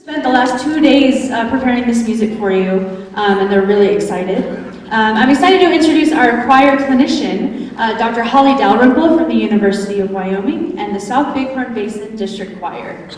Spent the last 2 days preparing this music for you, and they're really excited. I'm excited to introduce our choir clinician, Dr. Holly Dalrymple from the University of Wyoming and the South Bighorn Basin District Choir.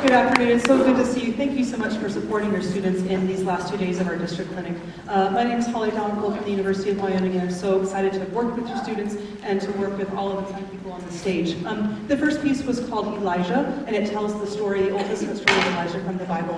Good afternoon. It's so good to see you. Thank you so much for supporting your students in these last 2 days of our district clinic. My name is Holly Dalrymple from the University of Wyoming, and I'm so excited to work with your students and to work with all of the fun people on the stage. The first piece was called Elijah, and it tells the story, the Old Testament story of Elijah from the Bible.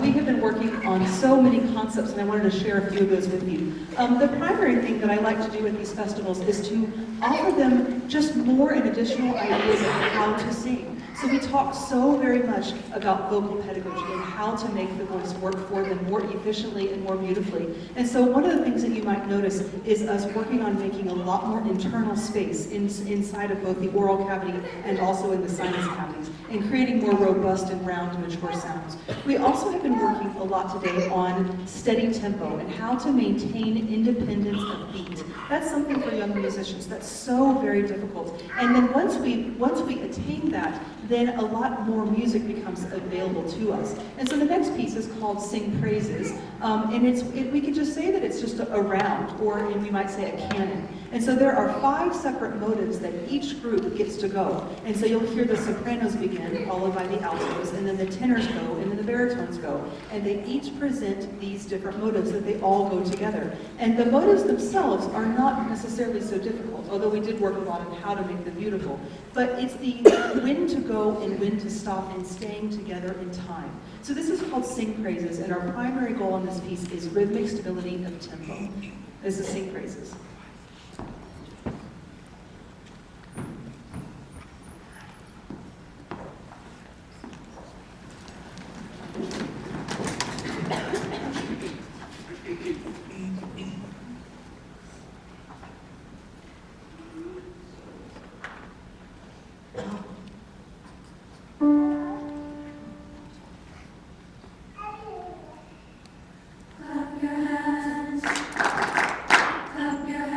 We have been working on so many concepts, and I wanted to share a few of those with you. The primary thing that I like to do at these festivals is to offer them just more and additional ideas of how to sing. So we talk so very much about vocal pedagogy and how to make the voice work for them more efficiently and more beautifully. And so one of the things that you might notice is us working on making a lot more internal space inside of both the oral cavity and also in the sinus cavities, and creating more robust and round, mature sounds. We also have been working a lot today on steady tempo and how to maintain independence of beat. That's something for young musicians that's so very difficult. And then once we attain that, then a lot more music becomes available to us. And so the next piece is called Sing Praises. And we could just say that it's just a round, or we might say a canon. And so there are 5 separate motives that each group gets to go. And so you'll hear the sopranos begin, followed by the altos, and then the tenors go, and then the baritones go. And they each present these different motives that they all go together. And the motives themselves are not necessarily so difficult, although we did work a lot on how to make them beautiful. But it's the when to go and when to stop and staying together in time. So this is called Sing Praises, and our primary goal in this piece is rhythmic stability of tempo. This is Sing Praises. Clap your hands, clap your hands.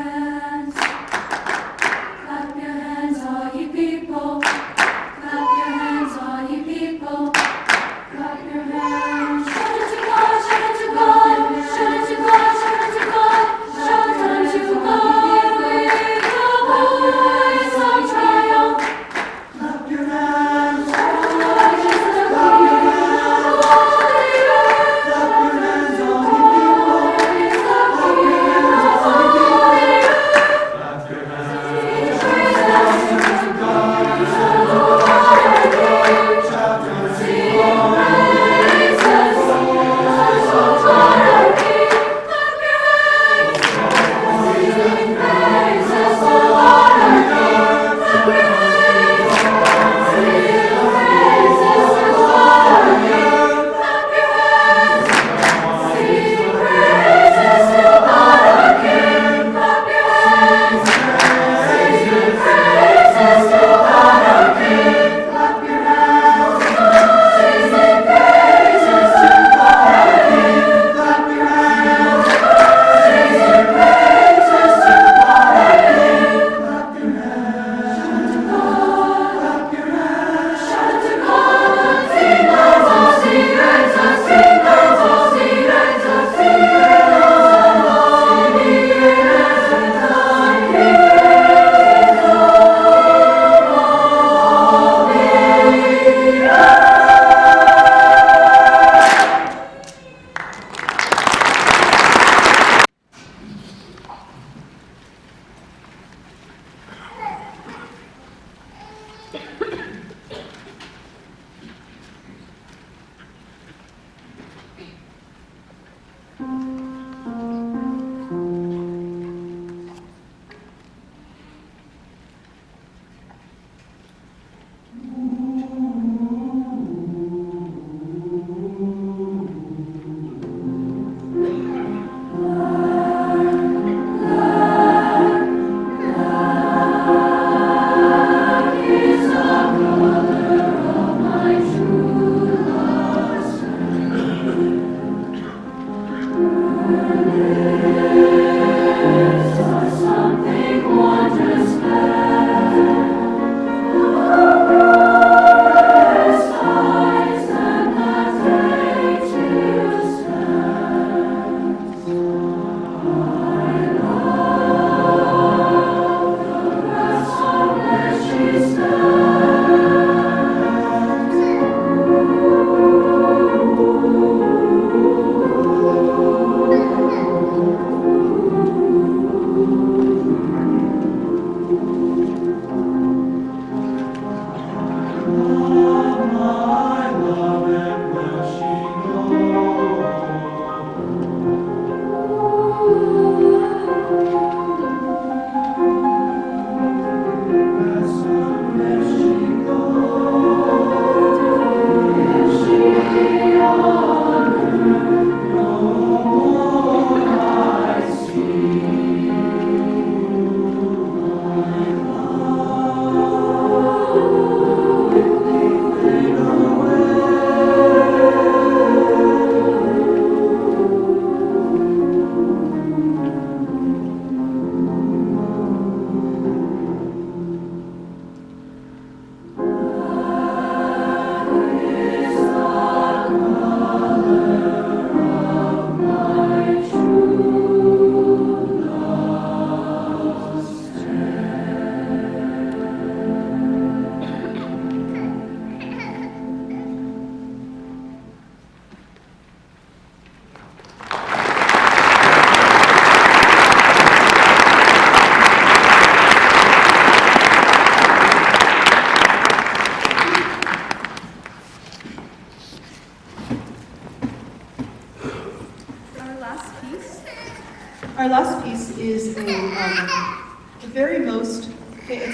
Our last piece is it's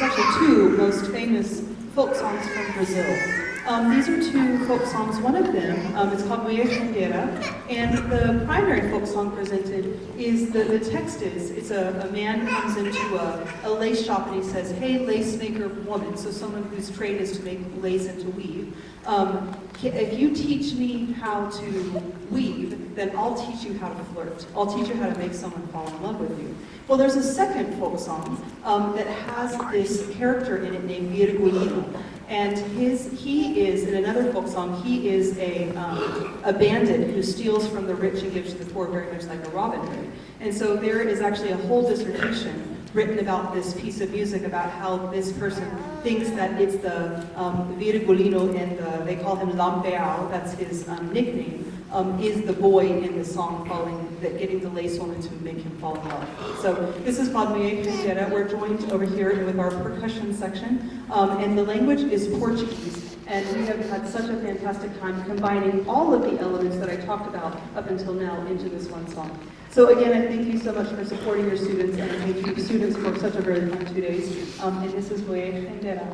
actually two most famous folk songs from Brazil. These are two folk songs. One of them is called Mulher Rendeira, and the primary folk song presented is the text is it's a man comes into a lace shop and he says, "Hey, lace maker woman," so someone whose trade is to make lace and to weave. If you teach me how to weave, then I'll teach you how to flirt. I'll teach you how to make someone fall in love with you. Well, there's a second folk song that has this character in it named Virgulino. And he is, in another folk song, he is a bandit who steals from the rich and gives to the poor, very much like a Robin Hood. And so there is actually a whole dissertation written about this piece of music, about how this person thinks that it's the Virgulino, and they call him Lampeao, that's his nickname, is the boy in the song getting the lace woman to make him fall in love. So this is called Mulher Rendeira. We're joined over here with our percussion section, and the language is Portuguese. And we have had such a fantastic time combining all of the elements that I talked about up until now into this one song. So again, I thank you so much for supporting your students, and I thank you students for such a very fun 2 days. And this is Mulher Rendeira.